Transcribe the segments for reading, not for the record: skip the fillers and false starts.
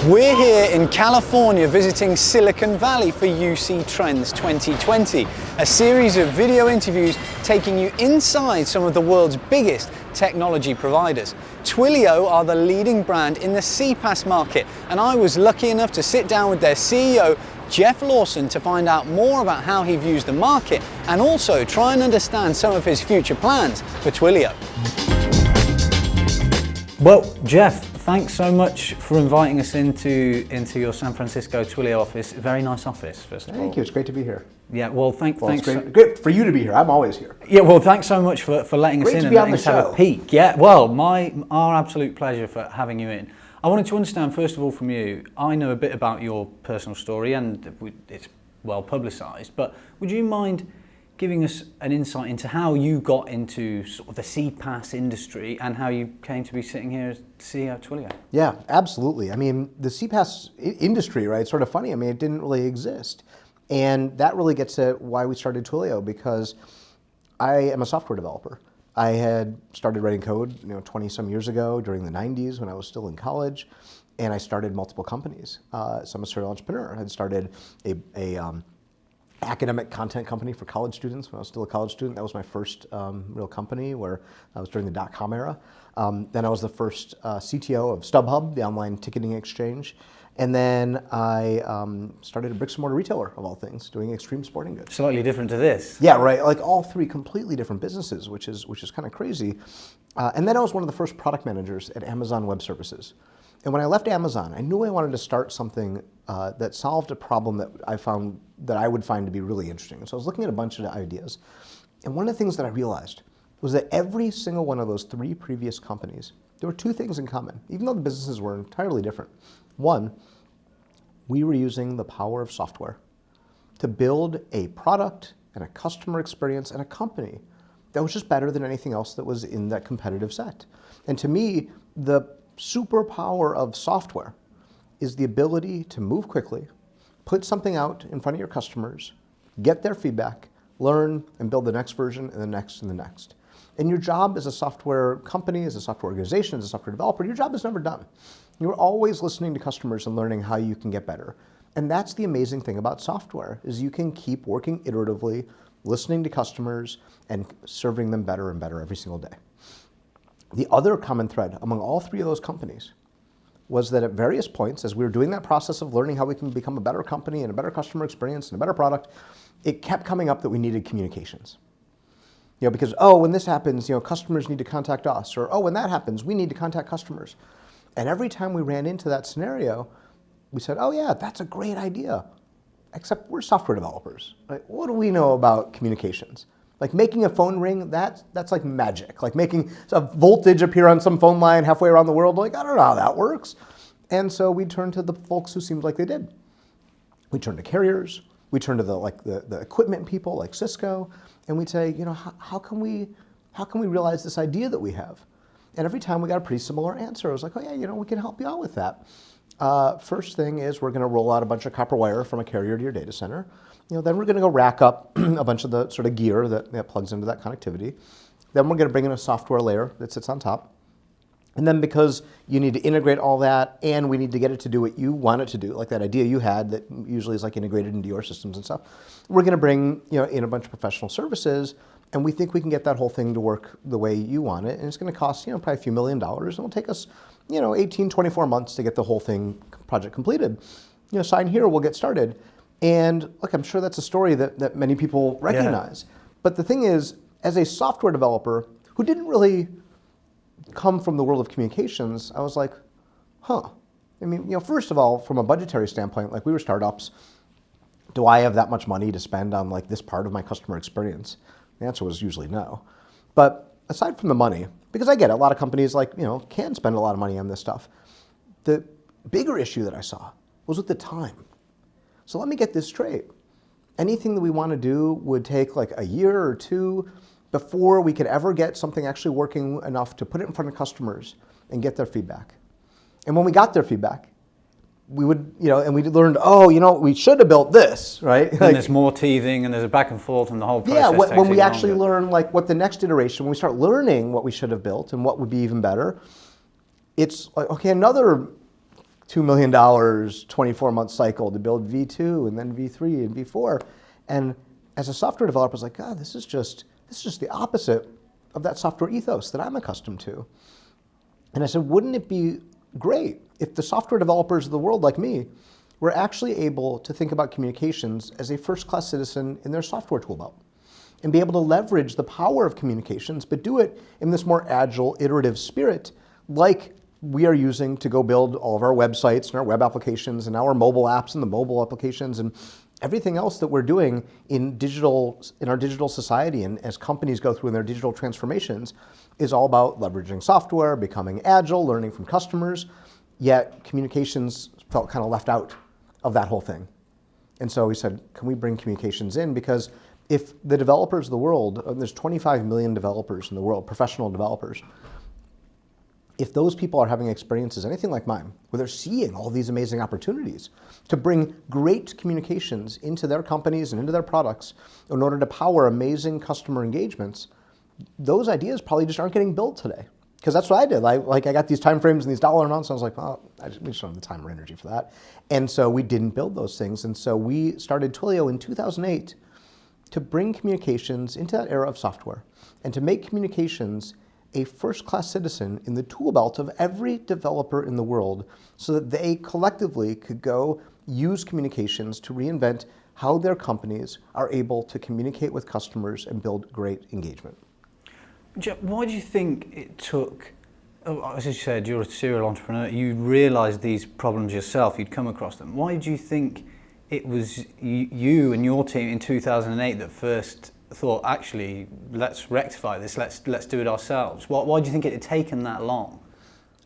We're here in California visiting Silicon Valley for UC Trends 2020, a series of video interviews taking you inside some of the world's biggest technology providers. Twilio are the leading brand in the CPaaS market, and I was lucky enough to sit down with their CEO, Jeff Lawson, to find out more about how he views the market and also try and understand some of his future plans for Twilio. Well, Jeff, thanks so much for inviting us into your San Francisco Twilio office. Very nice office, first of all. Thank you. It's great to be here. Yeah, well, thanks. It's great for you to be here. I'm always here. Yeah, well, thanks so much for letting us in and letting us have a peek. Yeah, well, our absolute pleasure for having you in. I wanted to understand, first of all, from you, I know a bit about your personal story and it's well publicised, but would you mind giving us an insight into how you got into sort of the CPaaS industry and how you came to be sitting here as CEO of Twilio? Yeah, absolutely. I mean, the CPaaS industry, right, it's sort of funny. I mean, it didn't really exist. And that really gets at why we started Twilio, because I am a software developer. I had started writing code, 20 some years ago during the 90s when I was still in college, and I started multiple companies. So I'm a serial entrepreneur. I had started a academic content company for college students when I was still a college student. That was my first real company, where I was during the dot-com era. Then I was the first CTO of StubHub, the online ticketing exchange. And then I started a bricks and mortar retailer, of all things, doing extreme sporting goods. Slightly different to this. Yeah, right. Like all three completely different businesses, which is kind of crazy. And then I was one of the first product managers at Amazon Web Services. And when I left Amazon, I knew I wanted to start something that solved a problem that I would find to be really interesting. And so I was looking at a bunch of ideas. And one of the things that I realized was that every single one of those three previous companies, there were two things in common, even though the businesses were entirely different. One, we were using the power of software to build a product and a customer experience and a company that was just better than anything else that was in that competitive set. And to me, the superpower of software is the ability to move quickly, put something out in front of your customers, get their feedback, learn, and build the next version and the next and the next. And your job as a software company, as a software organization, as a software developer, your job is never done. You're always listening to customers and learning how you can get better. And that's the amazing thing about software, is you can keep working iteratively, listening to customers, and serving them better and better every single day. The other common thread among all three of those companies was that at various points, as we were doing that process of learning how we can become a better company and a better customer experience and a better product, it kept coming up that we needed communications. Because, when this happens, customers need to contact us, or, when that happens, we need to contact customers. And every time we ran into that scenario, we said, yeah, that's a great idea, except we're software developers. Right? What do we know about communications? Like making a phone ring, that's like magic. Like making a voltage appear on some phone line halfway around the world, like, I don't know how that works. And so we turned to the folks who seemed like they did. We turned to carriers, we turned to the equipment people like Cisco, and we'd say, how can we realize this idea that we have? And every time we got a pretty similar answer. I was like, we can help you out with that. First thing is we're going to roll out a bunch of copper wire from a carrier to your data center. Then we're going to go rack up a bunch of the sort of gear that plugs into that connectivity. Then we're going to bring in a software layer that sits on top. And then because you need to integrate all that and we need to get it to do what you want it to do, like that idea you had that usually is like integrated into your systems and stuff, we're going to bring in a bunch of professional services, and we think we can get that whole thing to work the way you want it. And it's going to cost probably a few $1 million, and it'll take us 18, 24 months to get the whole project completed. Sign here, we'll get started. And look, I'm sure that's a story that many people recognize. Yeah. But the thing is, as a software developer who didn't really come from the world of communications, I was like, first of all, from a budgetary standpoint, like we were startups, do I have that much money to spend on like this part of my customer experience? The answer was usually no. But aside from the money, because I get it, a lot of companies can spend a lot of money on this stuff. The bigger issue that I saw was with the time. So let me get this straight. Anything that we want to do would take like a year or two before we could ever get something actually working enough to put it in front of customers and get their feedback. And when we got their feedback, we would, and we learned, we should have built this, right? And there's more teething and there's a back and forth and the whole process takes when we longer. actually learn like what the next iteration, when we start learning what we should have built and what would be even better, it's like, okay, another $2 million, 24-month cycle to build V2 and then V3 and V4. And as a software developer, I was like, God, this is just the opposite of that software ethos that I'm accustomed to. And I said, wouldn't it be great if the software developers of the world like me were actually able to think about communications as a first-class citizen in their software tool belt and be able to leverage the power of communications, but do it in this more agile, iterative spirit like we are using to go build all of our websites and our web applications and our mobile apps and the mobile applications and everything else that we're doing in our digital society and as companies go through in their digital transformations is all about leveraging software, becoming agile, learning from customers, yet communications felt kind of left out of that whole thing. And so we said, can we bring communications in? Because if the developers of the world, there's 25 million developers in the world, professional developers, if those people are having experiences anything like mine, where they're seeing all these amazing opportunities to bring great communications into their companies and into their products in order to power amazing customer engagements, those ideas probably just aren't getting built today. Because that's what I did. I got these time frames and these dollar amounts, and I was like, oh, we just don't have the time or energy for that. And so we didn't build those things. And so we started Twilio in 2008 to bring communications into that era of software and to make communications a first-class citizen in the tool belt of every developer in the world so that they collectively could go use communications to reinvent how their companies are able to communicate with customers and build great engagement. Why do you think it took, as you said, you're a serial entrepreneur, you realised these problems yourself, you'd come across them. Why do you think it was you and your team in 2008 that first thought, actually, let's rectify this, let's do it ourselves? Why do you think it had taken that long?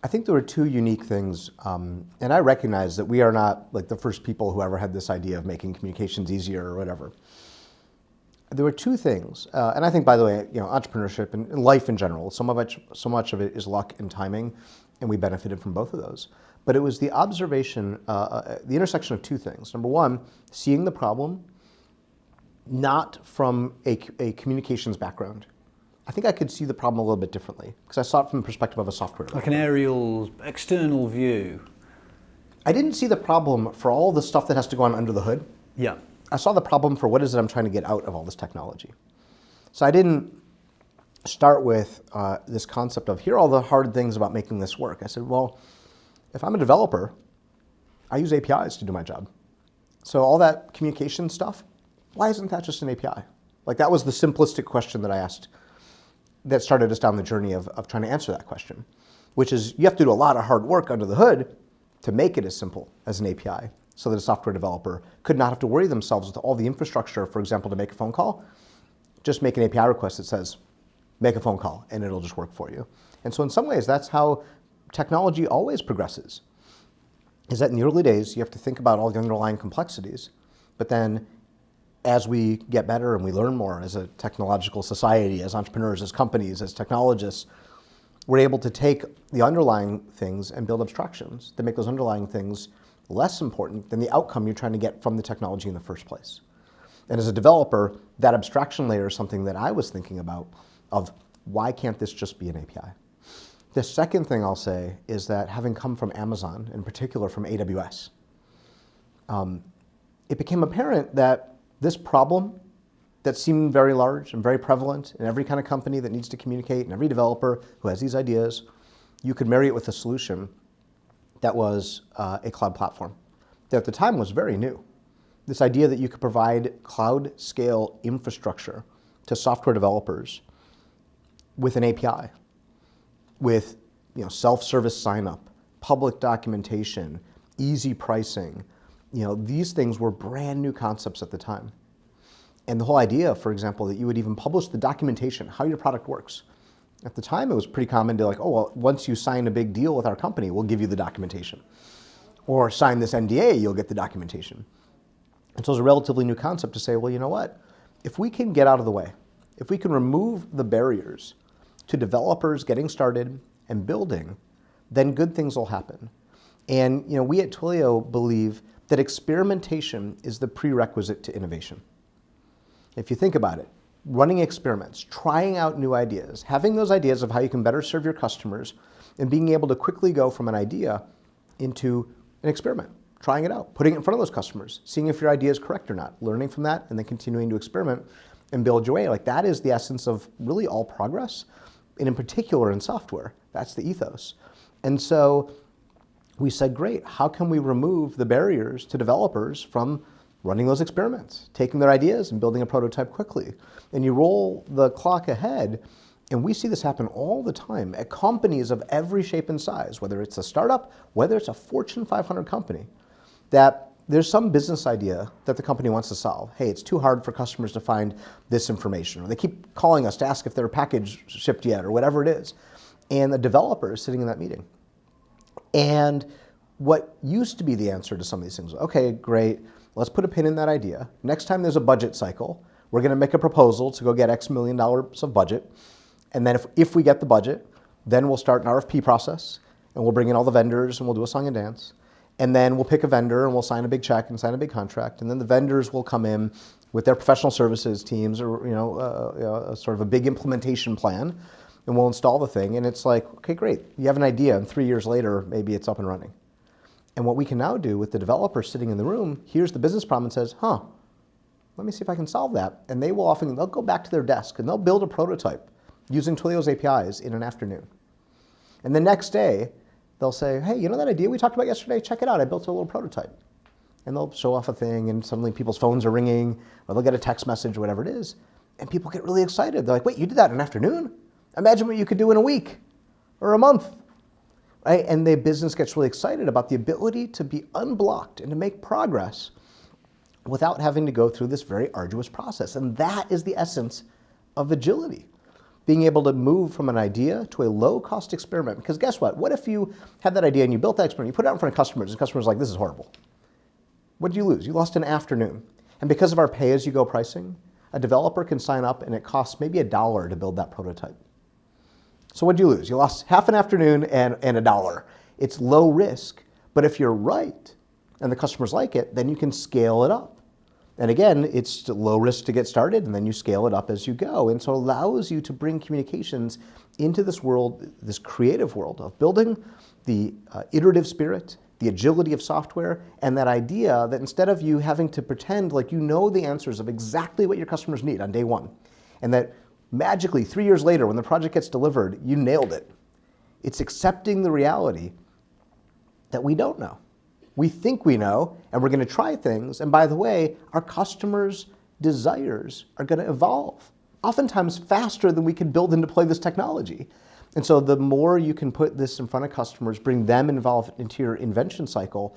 I think there were two unique things, and I recognize that we are not like the first people who ever had this idea of making communications easier or whatever. There were two things, and I think, by the way, entrepreneurship and life in general, so much of it is luck and timing, and we benefited from both of those. But it was the observation, the intersection of two things. Number one, seeing the problem not from a communications background. I think I could see the problem a little bit differently because I saw it from the perspective of a software developer. Like an aerial, external view. I didn't see the problem for all the stuff that has to go on under the hood. Yeah. I saw the problem for what is it I'm trying to get out of all this technology. So I didn't start with this concept of here are all the hard things about making this work. I said, well, if I'm a developer, I use APIs to do my job. So all that communication stuff, why isn't that just an API? Like that was the simplistic question that I asked that started us down the journey of trying to answer that question, which is you have to do a lot of hard work under the hood to make it as simple as an API so that a software developer could not have to worry themselves with all the infrastructure, for example, to make a phone call. Just make an API request that says, make a phone call, and it'll just work for you. And so in some ways, that's how technology always progresses, is that in the early days, you have to think about all the underlying complexities, but then as we get better and we learn more as a technological society, as entrepreneurs, as companies, as technologists, we're able to take the underlying things and build abstractions that make those underlying things less important than the outcome you're trying to get from the technology in the first place. And as a developer, that abstraction layer is something that I was thinking about of why can't this just be an API? The second thing I'll say is that having come from Amazon, in particular from AWS, it became apparent that this problem that seemed very large and very prevalent in every kind of company that needs to communicate and every developer who has these ideas, you could marry it with a solution that was a cloud platform that at the time was very new. This idea that you could provide cloud scale infrastructure to software developers with an API, with self-service sign-up, public documentation, easy pricing. These things were brand new concepts at the time. And the whole idea, for example, that you would even publish the documentation, how your product works. At the time, it was pretty common to once you sign a big deal with our company, we'll give you the documentation. Or sign this NDA, you'll get the documentation. And so it's a relatively new concept to say, well, you know what? If we can get out of the way, if we can remove the barriers to developers getting started and building, then good things will happen. And we at Twilio believe that experimentation is the prerequisite to innovation. If you think about it, running experiments, trying out new ideas, having those ideas of how you can better serve your customers, and being able to quickly go from an idea into an experiment, trying it out, putting it in front of those customers, seeing if your idea is correct or not, learning from that, and then continuing to experiment and build your way. Like that is the essence of really all progress, and in particular in software. That's the ethos. And so we said, great, how can we remove the barriers to developers from running those experiments, taking their ideas and building a prototype quickly? And you roll the clock ahead, and we see this happen all the time at companies of every shape and size, whether it's a startup, whether it's a Fortune 500 company, that there's some business idea that the company wants to solve. Hey, it's too hard for customers to find this information, or they keep calling us to ask if their package shipped yet, or whatever it is. And the developer is sitting in that meeting. And what used to be the answer to some of these things, okay, great, let's put a pin in that idea. Next time there's a budget cycle, we're going to make a proposal to go get X million dollars of budget. And then if we get the budget, then we'll start an RFP process, and we'll bring in all the vendors, and we'll do a song and dance. And then we'll pick a vendor, and we'll sign a big check and sign a big contract. And then the vendors will come in with their professional services teams, or a sort of a big implementation plan, and we'll install the thing. And it's like, okay, great. You have an idea, and 3 years later, maybe it's up and running. And what we can now do with the developer sitting in the room, here's the business problem and says, let me see if I can solve that. And they'll go back to their desk, and they'll build a prototype using Twilio's APIs in an afternoon. And the next day, they'll say, hey, you know that idea we talked about yesterday? Check it out, I built a little prototype. And they'll show off a thing, and suddenly people's phones are ringing, or they'll get a text message or whatever it is, and people get really excited. They're like, wait, you did that in an afternoon? Imagine what you could do in a week or a month. Right? And the business gets really excited about the ability to be unblocked and to make progress without having to go through this very arduous process. And that is the essence of agility. Being able to move from an idea to a low-cost experiment. Because guess what? What if you had that idea and you built that experiment, you put it out in front of customers, and customers are like, this is horrible. What did you lose? You lost an afternoon. And because of our pay-as-you-go pricing, a developer can sign up, and it costs maybe $1 to build that prototype. So what did you lose? You lost half an afternoon and $1. It's low risk, but if you're right, and the customers like it, then you can scale it up. And again, it's low risk to get started, and then you scale it up as you go. And so it allows you to bring communications into this world, this creative world of building the iterative spirit, the agility of software, and that idea that instead of you having to pretend like you know the answers of exactly what your customers need on day one, and that magically 3 years later when the project gets delivered, you nailed it. It's accepting the reality that we don't know. We think we know, and we're going to try things. And by the way, our customers' desires are going to evolve, oftentimes faster than we can build and deploy this technology. And so the more you can put this in front of customers, bring them involved into your invention cycle,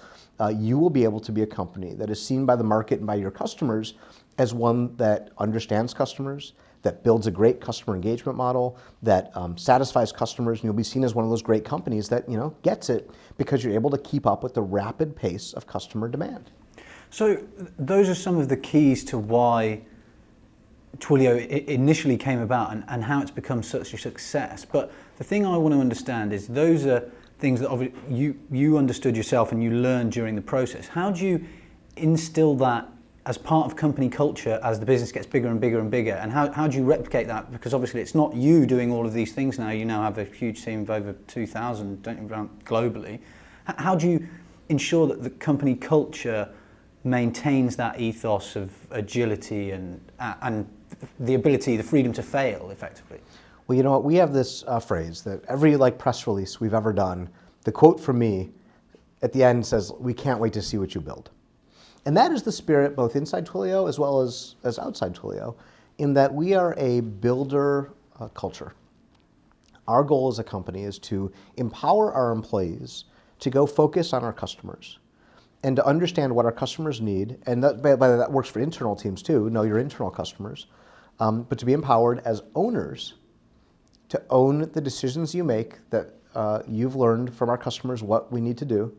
you will be able to be a company that is seen by the market and by your customers as one that understands customers, that builds a great customer engagement model, that satisfies customers, and you'll be seen as one of those great companies that gets it because you're able to keep up with the rapid pace of customer demand. So those are some of the keys to why Twilio initially came about and how it's become such a success. But the thing I want to understand is those are things that obviously you understood yourself and you learned during the process. How do you instill that as part of company culture as the business gets bigger and bigger and bigger? And how do you replicate that? Because obviously it's not you doing all of these things now. You now have a huge team of over 2,000, don't you, globally. How do you ensure that the company culture maintains that ethos of agility and the ability, the freedom to fail effectively? Well, you know what? We have this phrase that every press release we've ever done, the quote from me at the end says, "We can't wait to see what you build." And that is the spirit both inside Twilio as well as outside Twilio, in that we are a builder culture. Our goal as a company is to empower our employees to go focus on our customers and to understand what our customers need. And that works for internal teams too, know your internal customers, but to be empowered as owners to own the decisions you make that you've learned from our customers what we need to do,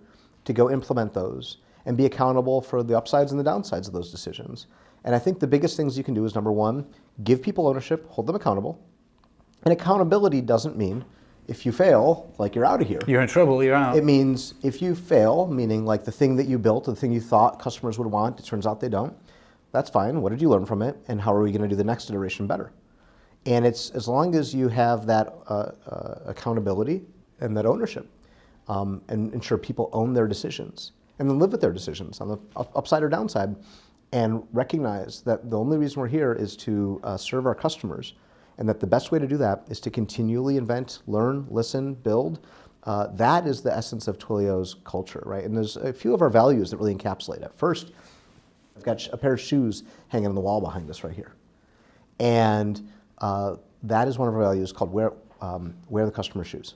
to go implement those, and be accountable for the upsides and the downsides of those decisions. And I think the biggest things you can do is, number one, give people ownership, hold them accountable. And accountability doesn't mean if you fail, you're out of here. You're in trouble, you're out. It means if you fail, meaning the thing that you built, the thing you thought customers would want, it turns out they don't, that's fine. What did you learn from it? And how are we going to do the next iteration better? And it's as long as you have that accountability and that ownership, and ensure people own their decisions and then live with their decisions on the upside or downside, and recognize that the only reason we're here is to serve our customers, and that the best way to do that is to continually invent, learn, listen, build. That is the essence of Twilio's culture, right? And there's a few of our values that really encapsulate it. First, I've got a pair of shoes hanging on the wall behind us right here. And that is one of our values called wear the customer's shoes.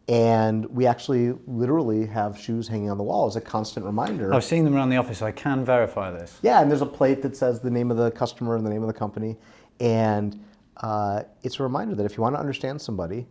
And we actually literally have shoes hanging on the wall as a constant reminder. I've seen them around the office. I can verify this. Yeah, and there's a plate that says the name of the customer and the name of the company. And it's a reminder that if you want to understand somebody,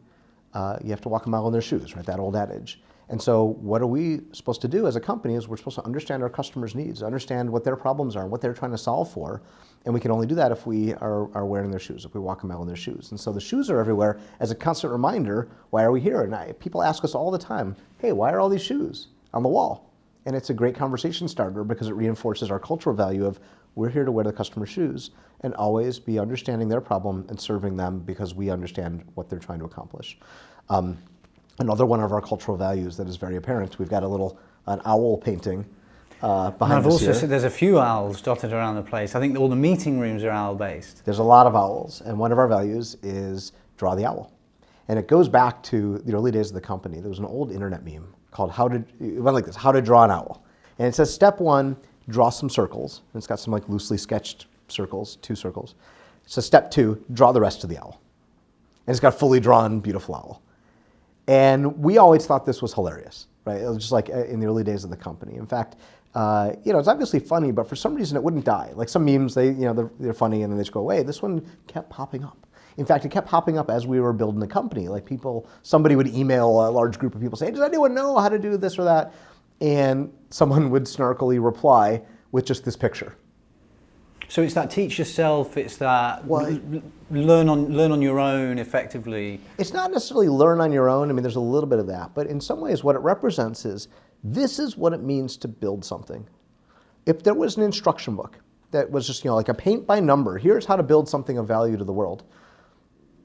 you have to walk a mile in their shoes, right? That old adage. And so what are we supposed to do as a company is we're supposed to understand our customers' needs, understand what their problems are and what they're trying to solve for. And we can only do that if we are wearing their shoes, if we walk a mile in their shoes. And so the shoes are everywhere as a constant reminder, why are we here? And people ask us all the time, hey, why are all these shoes on the wall? And it's a great conversation starter because it reinforces our cultural value of we're here to wear the customer's shoes and always be understanding their problem and serving them because we understand what they're trying to accomplish. Another one of our cultural values that is very apparent, we've got an owl painting behind us I've also here. seen there's a few owls dotted around the place. I think all the meeting rooms are owl-based. There's a lot of owls, and one of our values is draw the owl. And it goes back to the early days of the company. There was an old internet meme called it went like this, how to draw an owl. And it says, step one, draw some circles. And it's got some like loosely sketched circles, 2 circles. It says, step 2, draw the rest of the owl. And it's got a fully drawn, beautiful owl. And we always thought this was hilarious, right? It was just like in the early days of the company. In fact, it's obviously funny, but for some reason it wouldn't die. Like some memes, they're funny and then they just go away. This one kept popping up. In fact, it kept popping up as we were building the company. Like somebody would email a large group of people saying, does anyone know how to do this or that? And someone would snarkily reply with just this picture. So it's that teach yourself, it's that learn on your own effectively. It's not necessarily learn on your own. I mean, there's a little bit of that. But in some ways, what it represents is this is what it means to build something. If there was an instruction book that was just, like a paint by number, here's how to build something of value to the world,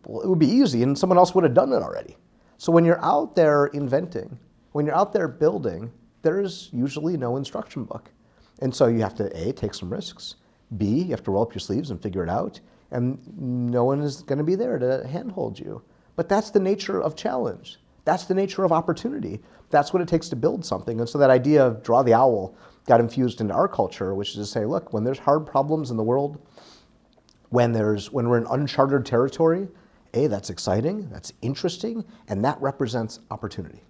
well, it would be easy and someone else would have done it already. So when you're out there inventing, when you're out there building, there's usually no instruction book. And so you have to, A, take some risks. B, you have to roll up your sleeves and figure it out. And no one is going to be there to handhold you. But that's the nature of challenge. That's the nature of opportunity. That's what it takes to build something. And so that idea of draw the owl got infused into our culture, which is to say, look, when there's hard problems in the world, when we're in uncharted territory, A, that's exciting, that's interesting, and that represents opportunity.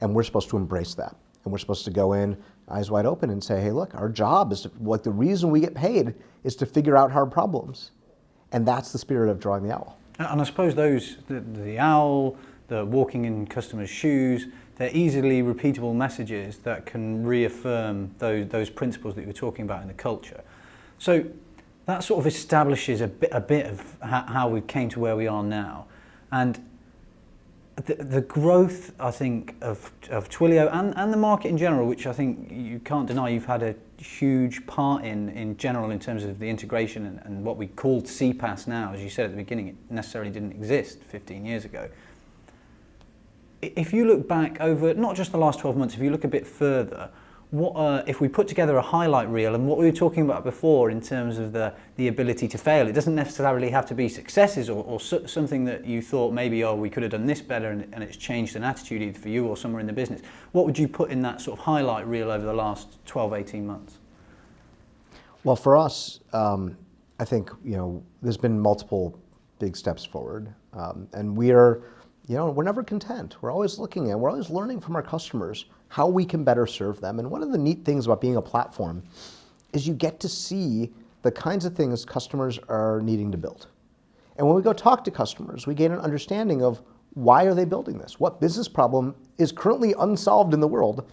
And we're supposed to embrace that. And we're supposed to go in eyes wide open and say, hey, look, our job is the reason we get paid is to figure out hard problems. And that's the spirit of drawing the owl. And I suppose the owl, the walking in customers' shoes, they're easily repeatable messages that can reaffirm those principles that you were talking about in the culture. So that sort of establishes a bit of how we came to where we are now. And the growth, I think, of Twilio and the market in general, which I think you can't deny you've had a huge part in general in terms of the integration and what we called CPaaS now. As you said at the beginning, it necessarily didn't exist 15 years ago. If you look back over not just the last 12 months, if you look a bit further, if we put together a highlight reel and what we were talking about before in terms of the ability to fail, it doesn't necessarily have to be successes or something that you thought maybe, we could have done this better and it's changed an attitude either for you or somewhere in the business. What would you put in that sort of highlight reel over the last 12, 18 months? Well, for us, I think, there's been multiple big steps forward. And we're never content. We're always we're always learning from our customers how we can better serve them. And one of the neat things about being a platform is you get to see the kinds of things customers are needing to build. And when we go talk to customers, we gain an understanding of why are they building this? What business problem is currently unsolved in the world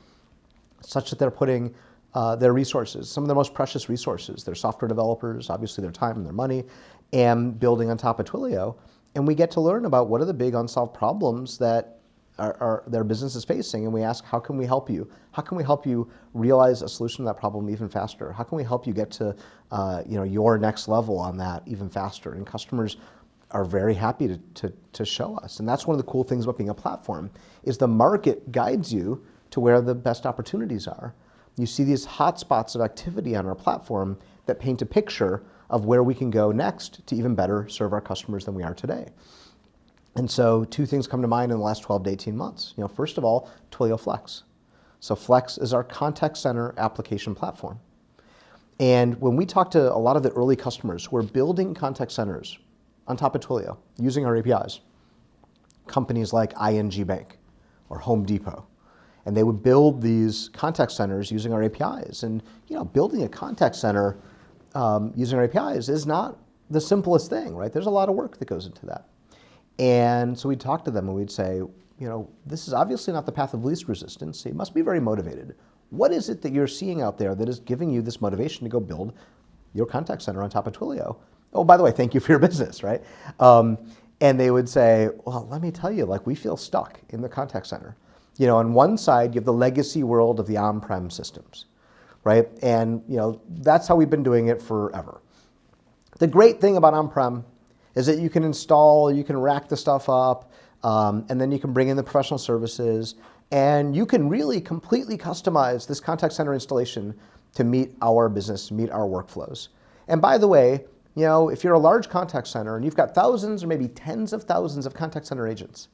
such that they're putting their resources, some of their most precious resources, their software developers, obviously their time and their money, and building on top of Twilio. And we get to learn about what are the big unsolved problems that their business is facing, and we ask, how can we help you? How can we help you realize a solution to that problem even faster? How can we help you get to your next level on that even faster? And customers are very happy to show us. And that's one of the cool things about being a platform, is the market guides you to where the best opportunities are. You see these hotspots of activity on our platform that paint a picture of where we can go next to even better serve our customers than we are today. And so 2 things come to mind in the last 12 to 18 months. First of all, Twilio Flex. So Flex is our contact center application platform. And when we talk to a lot of the early customers who are building contact centers on top of Twilio using our APIs, companies like ING Bank or Home Depot, and they would build these contact centers using our APIs. And building a contact center using our APIs is not the simplest thing, right? There's a lot of work that goes into that. And so we'd talk to them and we'd say, this is obviously not the path of least resistance. So you must be very motivated. What is it that you're seeing out there that is giving you this motivation to go build your contact center on top of Twilio? Oh, by the way, thank you for your business, right? And they would say, well, let me tell you, we feel stuck in the contact center. On one side, you have the legacy world of the on-prem systems, right? And that's how we've been doing it forever. The great thing about on-prem is that you can install, you can rack the stuff up, and then you can bring in the professional services, and you can really completely customize this contact center installation to meet our business, meet our workflows. And by the way, if you're a large contact center and you've got thousands or maybe tens of thousands of contact center agents,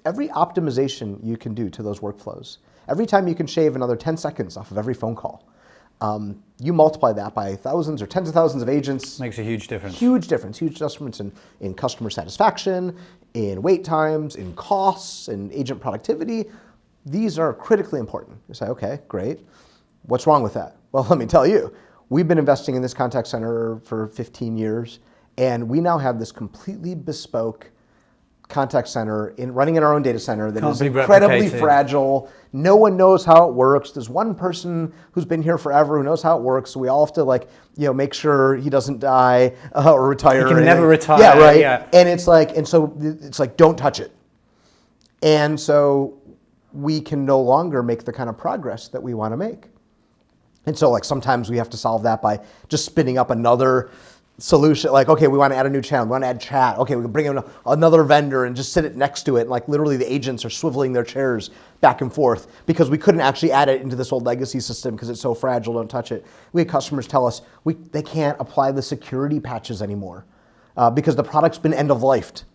every optimization you can do to those workflows, every time you can shave another 10 seconds off of every phone call, you multiply that by thousands or tens of thousands of agents. Makes a huge difference. Huge difference in customer satisfaction, in wait times, in costs, in agent productivity. These are critically important. You say, okay, great. What's wrong with that? Well, let me tell you. We've been investing in this contact center for 15 years, and we now have this completely bespoke contact center running in our own data center that is incredibly fragile. No one knows how it works. There's one person who's been here forever who knows how it works. So we all have to make sure he doesn't die or retire. He can never retire. Yeah, right. Yeah. And so it's like, don't touch it. And so we can no longer make the kind of progress that we want to make. And so sometimes we have to solve that by just spinning up another solution. Okay, we want to add a new channel. We want to add chat. Okay, we can bring in another vendor and just sit it next to it. And literally the agents are swiveling their chairs back and forth because we couldn't actually add it into this old legacy system because it's so fragile, don't touch it. We had customers tell us they can't apply the security patches anymore because the product's been end-of-lifed.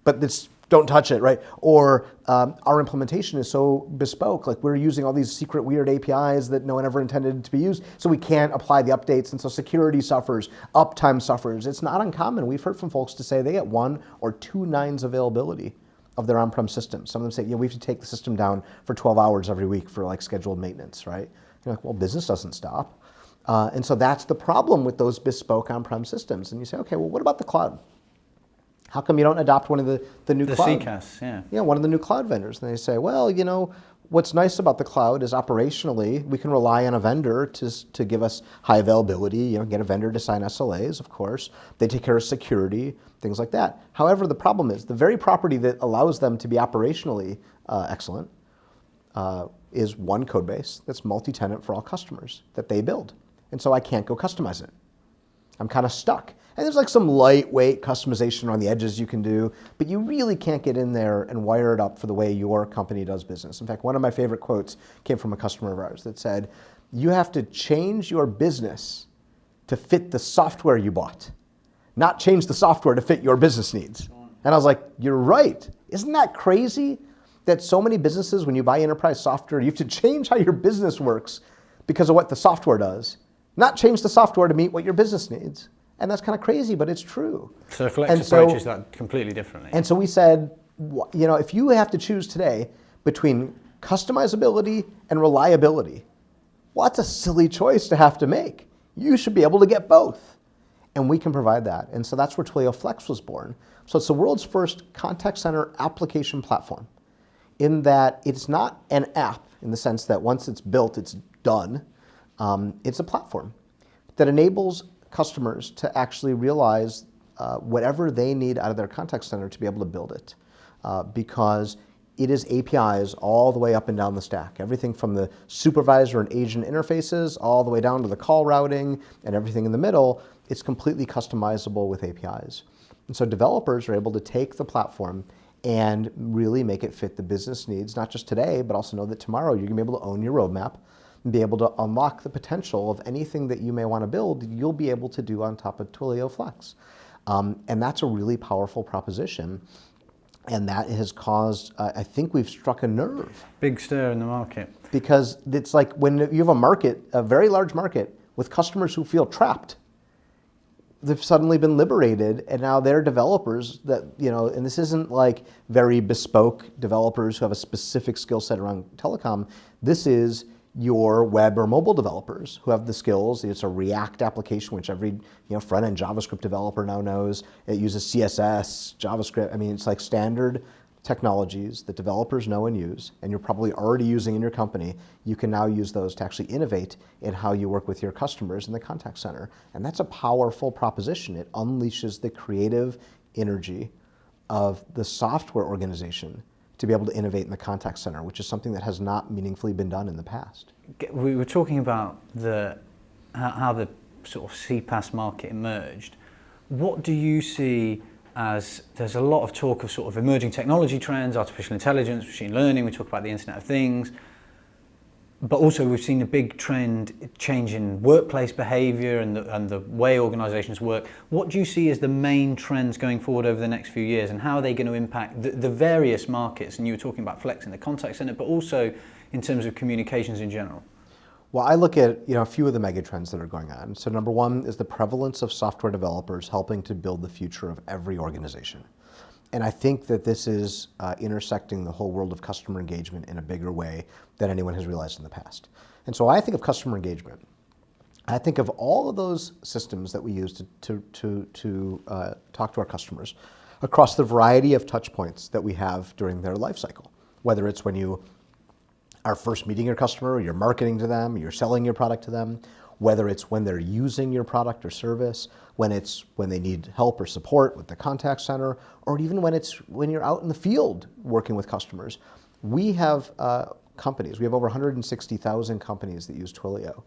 But don't touch it, right? Or our implementation is so bespoke, we're using all these secret weird APIs that no one ever intended to be used, so we can't apply the updates, and so security suffers, uptime suffers. It's not uncommon. We've heard from folks to say they get 1 or 2 nines availability of their on-prem system. Some of them say, we have to take the system down for 12 hours every week for scheduled maintenance, right? You're like, well, business doesn't stop. And so that's the problem with those bespoke on-prem systems. And you say, okay, well, what about the cloud? How come you don't adopt one of the new cloud? The CPaaS, yeah. Yeah, one of the new cloud vendors. And they say, well, what's nice about the cloud is operationally, we can rely on a vendor to give us high availability, get a vendor to sign SLAs, of course. They take care of security, things like that. However, the problem is the very property that allows them to be operationally excellent is one code base that's multi-tenant for all customers that they build. And so I can't go customize it. I'm kind of stuck. And there's some lightweight customization around the edges you can do, but you really can't get in there and wire it up for the way your company does business. In fact, one of my favorite quotes came from a customer of ours that said, you have to change your business to fit the software you bought, not change the software to fit your business needs. And I was like, you're right. Isn't that crazy that so many businesses, when you buy enterprise software, you have to change how your business works because of what the software does, not change the software to meet what your business needs. And that's kind of crazy, but it's true. So Flex approaches that completely differently. And so we said, if you have to choose today between customizability and reliability, well, that's a silly choice to have to make. You should be able to get both. And we can provide that. And so that's where Twilio Flex was born. So it's the world's first contact center application platform, in that it's not an app in the sense that once it's built, it's done. It's a platform that enables customers to actually realize whatever they need out of their contact center to be able to build it, because it is APIs all the way up and down the stack. Everything from the supervisor and agent interfaces all the way down to the call routing and everything in the middle, it's completely customizable with APIs. And so developers are able to take the platform and really make it fit the business needs, not just today, but also know that tomorrow you're gonna be able to own your roadmap and be able to unlock the potential of anything that you may want to build, you'll be able to do on top of Twilio Flex. And that's a really powerful proposition. And that has caused, I think we've struck a nerve. Big stir in the market. Because it's like when you have a market, a very large market, with customers who feel trapped, they've suddenly been liberated, and now they're developers that, and this isn't like very bespoke developers who have a specific skill set around telecom. This is your web or mobile developers who have the skills. It's a React application, which every front-end JavaScript developer now knows. It uses CSS, JavaScript. I mean, it's like standard technologies that developers know and use, and you're probably already using in your company. You can now use those to actually innovate in how you work with your customers in the contact center. And that's a powerful proposition. It unleashes the creative energy of the software organization to be able to innovate in the contact center, which is something that has not meaningfully been done in the past. We were talking about how the sort of CPaaS market emerged. What do you see as, there's a lot of talk of sort of emerging technology trends, artificial intelligence, machine learning, we talk about the Internet of Things, but also we've seen a big trend change in workplace behavior and the way organizations work. What do you see as the main trends going forward over the next few years, and how are they going to impact the various markets? And you were talking about Flex in the contact center, but also in terms of communications in general. Well, I look at a few of the mega trends that are going on. So number one is the prevalence of software developers helping to build the future of every organization. And I think that this is intersecting the whole world of customer engagement in a bigger way than anyone has realized in the past. And so I think of customer engagement. I think of all of those systems that we use to talk to our customers across the variety of touch points that we have during their life cycle, whether it's when you are first meeting your customer, or you're marketing to them, or you're selling your product to them, whether it's when they're using your product or service, when they need help or support with the contact center, or even when you're out in the field working with customers. We have companies. We have over 160,000 companies that use Twilio.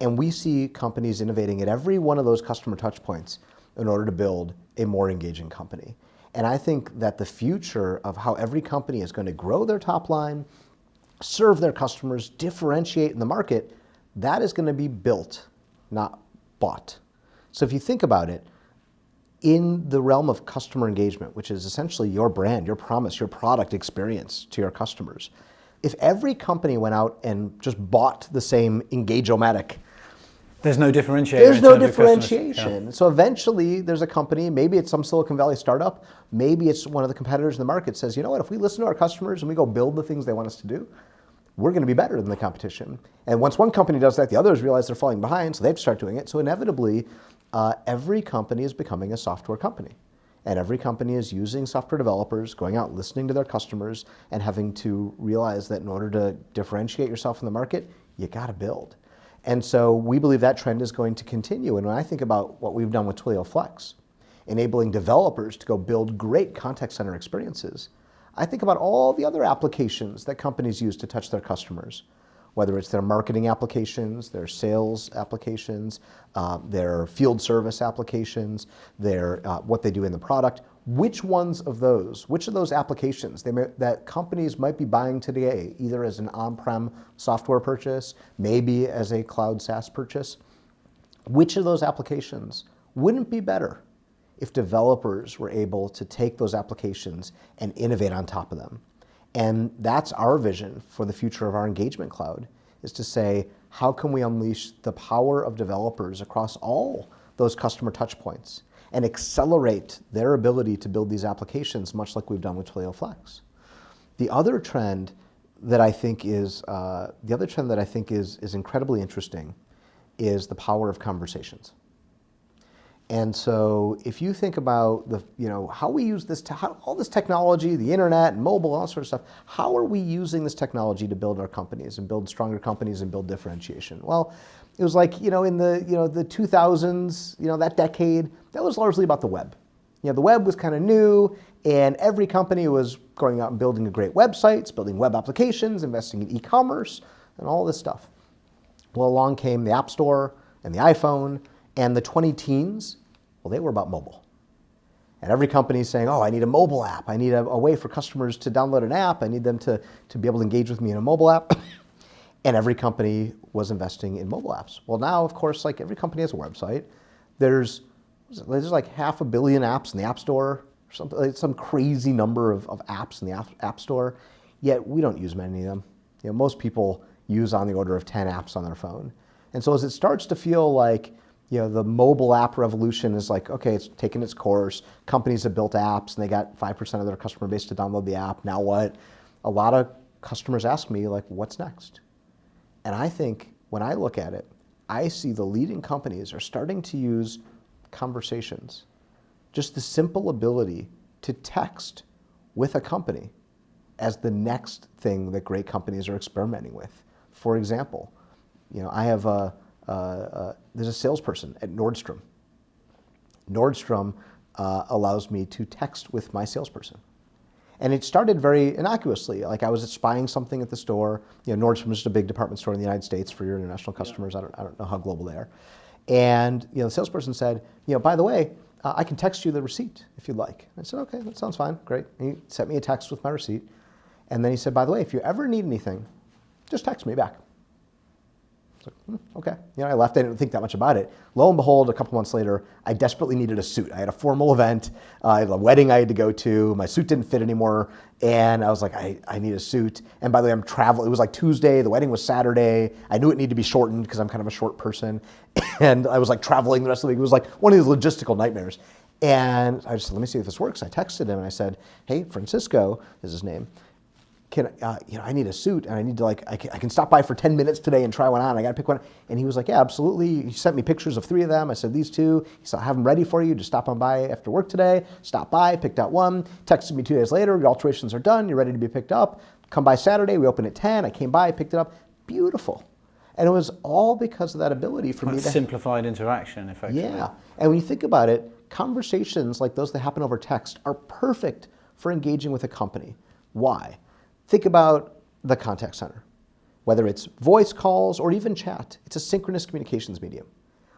And we see companies innovating at every one of those customer touch points in order to build a more engaging company. And I think that the future of how every company is going to grow their top line, serve their customers, differentiate in the market, that is going to be built, not bought. So if you think about it, in the realm of customer engagement, which is essentially your brand, your promise, your product experience to your customers, if every company went out and just bought the same Engage-O-Matic, there's no differentiation. There's no differentiation. Yeah. So eventually there's a company, maybe it's some Silicon Valley startup, maybe it's one of the competitors in the market says, you know what, if we listen to our customers and we go build the things they want us to do, we're going to be better than the competition. And once one company does that, the others realize they're falling behind, so they have to start doing it. So inevitably, every company is becoming a software company. And every company is using software developers, going out, listening to their customers, and having to realize that in order to differentiate yourself in the market, you got to build. And so we believe that trend is going to continue. And when I think about what we've done with Twilio Flex, enabling developers to go build great contact center experiences, I think about all the other applications that companies use to touch their customers, whether it's their marketing applications, their sales applications, their field service applications, what they do in the product. Which of those applications that companies might be buying today, either as an on-prem software purchase, maybe as a cloud SaaS purchase, which of those applications wouldn't be better if developers were able to take those applications and innovate on top of them? And that's our vision for the future of our engagement cloud, is to say, how can we unleash the power of developers across all those customer touch points and accelerate their ability to build these applications, much like we've done with Twilio Flex? The other trend that I think is incredibly interesting is the power of conversations. And so if you think about how we use all this technology, the internet and mobile, all that sort of stuff, how are we using this technology to build our companies and build stronger companies and build differentiation? Well, it was like, in the 2000s, that decade, that was largely about the web. The web was kind of new, and every company was going out and building great websites, building web applications, investing in e-commerce, and all this stuff. Well, along came the App Store and the iPhone, and the 20 teens, well, they were about mobile. And every company is saying, oh, I need a mobile app. I need a way for customers to download an app. I need them to be able to engage with me in a mobile app. And every company was investing in mobile apps. Well, now, of course, like every company has a website. There's like 500 million apps in the App Store, or something, like some crazy number of apps in the App Store, yet we don't use many of them. Most people use on the order of 10 apps on their phone. And so as it starts to feel like the mobile app revolution is like, okay, it's taken its course. Companies have built apps and they got 5% of their customer base to download the app. Now what? A lot of customers ask me, like, what's next? And I think when I look at it, I see the leading companies are starting to use conversations. Just the simple ability to text with a company as the next thing that great companies are experimenting with. For example, I have there's a salesperson at Nordstrom. Nordstrom allows me to text with my salesperson. And it started very innocuously. Like I was spying something at the store. Nordstrom is just a big department store in the United States for your international customers. I don't know how global they are. And the salesperson said, by the way, I can text you the receipt if you'd like. I said, okay, that sounds fine, great. And he sent me a text with my receipt. And then he said, by the way, if you ever need anything, just text me back. I was like, okay. I left. I didn't think that much about it. Lo and behold, a couple months later, I desperately needed a suit. I had a formal event. I had a wedding I had to go to. My suit didn't fit anymore. And I was like, I need a suit. And by the way, I'm traveling. It was like Tuesday. The wedding was Saturday. I knew it needed to be shortened because I'm kind of a short person. And I was like traveling the rest of the week. It was like one of these logistical nightmares. And I just said, let me see if this works. I texted him and I said, hey, Francisco is his name. I need a suit and I need to I can stop by for 10 minutes today and try one on. I got to pick one. And he was like, yeah, absolutely. He sent me pictures of 3 of them. I said, these 2. He said, I have them ready for you. Just stop on by after work today. Stop by, picked out one, texted me 2 days later. Your alterations are done. You're ready to be picked up. Come by Saturday. We open at 10. I came by, picked it up. Beautiful. And it was all because of that ability for me to simplified interaction, effectively. Yeah. And when you think about it, conversations like those that happen over text are perfect for engaging with a company. Why? Think about the contact center. Whether it's voice calls or even chat, it's a synchronous communications medium.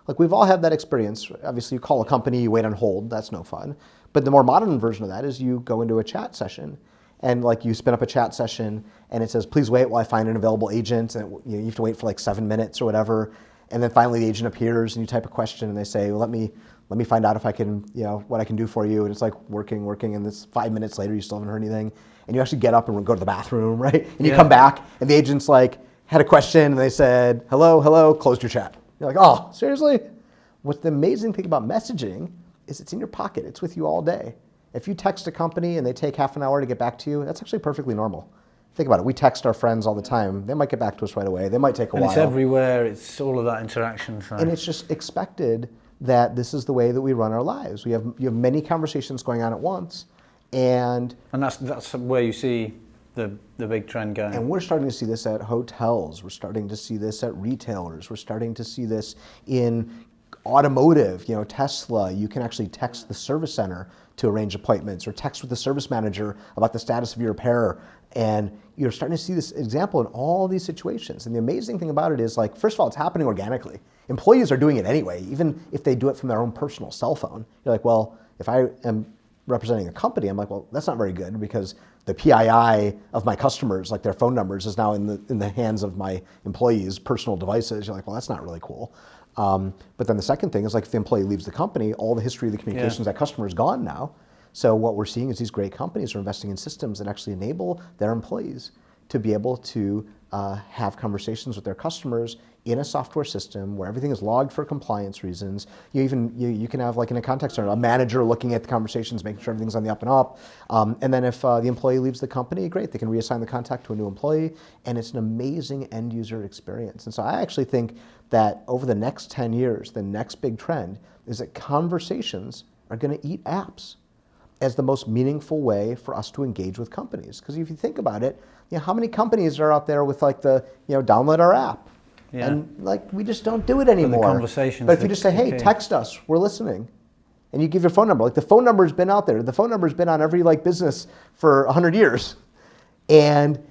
Like we've all had that experience. Obviously, you call a company, you wait on hold, that's no fun. But the more modern version of that is you go into a chat session and you spin up a chat session and it says, please wait while I find an available agent. And you have to wait for 7 minutes or whatever. And then finally the agent appears and you type a question and they say, well, let me find out if I can, what I can do for you. And it's working, and it's 5 minutes later, you still haven't heard anything. And you actually get up and go to the bathroom, right? And you come back and the agent's had a question and they said, hello, closed your chat. You're like, oh, seriously? What's the amazing thing about messaging is it's in your pocket. It's with you all day. If you text a company and they take half an hour to get back to you, that's actually perfectly normal. Think about it. We text our friends all the time. They might get back to us right away. They might take a while. And it's everywhere. It's all of that interaction. So. And it's just expected that this is the way that we run our lives. You have many conversations going on at once. And that's where you see the big trend going. And we're starting to see this at hotels. We're starting to see this at retailers. We're starting to see this in automotive. Tesla, you can actually text the service center to arrange appointments or text with the service manager about the status of your repair. And you're starting to see this example in all these situations. And the amazing thing about it is, first of all, it's happening organically. Employees are doing it anyway, even if they do it from their own personal cell phone. You're like, well, if I am representing a company, I'm like, well, that's not very good because the PII of my customers, their phone numbers, is now in the hands of my employees' personal devices. You're like, well, that's not really cool. But then the second thing is if the employee leaves the company, all the history of the communications of that customer is gone now. So what we're seeing is these great companies are investing in systems that actually enable their employees to be able to have conversations with their customers in a software system where everything is logged for compliance reasons. You can have in a contact center, a manager looking at the conversations, making sure everything's on the up and up. And then if the employee leaves the company, great, they can reassign the contact to a new employee. And it's an amazing end user experience. And so I actually think that over the next 10 years, the next big trend is that conversations are going to eat apps as the most meaningful way for us to engage with companies. Because if you think about it, how many companies are out there with download our app? Yeah. And we just don't do it anymore. But if you just say, hey, text us, we're listening. And you give your phone number. The phone number's been out there. The phone number's been on every business for 100 years. And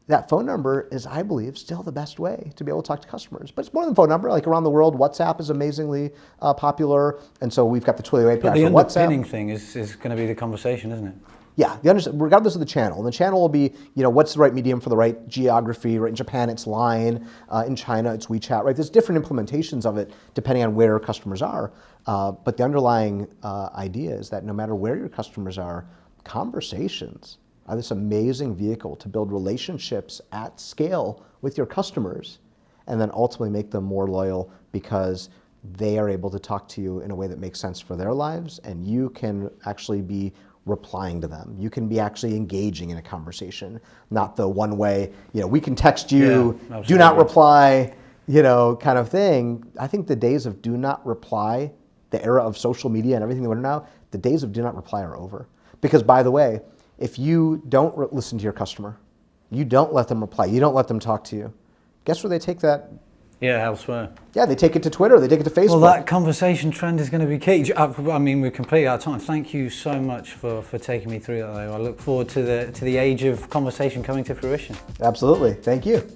that phone number is, I believe, still the best way to be able to talk to customers. But it's more than phone number. Like around the world, WhatsApp is amazingly popular. And so we've got the Twilio API But the for WhatsApp. underpinning thing is going to be the conversation, isn't it? Yeah, regardless of the channel. And the channel will be, what's the right medium for the right geography, right? In Japan, it's Line. In China, it's WeChat, right? There's different implementations of it depending on where customers are. But the underlying idea is that no matter where your customers are, conversations are this amazing vehicle to build relationships at scale with your customers and then ultimately make them more loyal because they are able to talk to you in a way that makes sense for their lives, and you can actually be replying to them. You can be actually engaging in a conversation, not the one way, we can text you, do not reply, kind of thing. I think the days of do not reply, the era of social media and everything that we're in now, the days of do not reply are over. Because by the way, if you don't listen to your customer, you don't let them reply, you don't let them talk to you, guess where they take that? Yeah, elsewhere. Yeah, they take it to Twitter, they take it to Facebook. Well, that conversation trend is going to be key. I mean, we're completely out of time. Thank you so much for taking me through that, though. I look forward to the age of conversation coming to fruition. Absolutely. Thank you.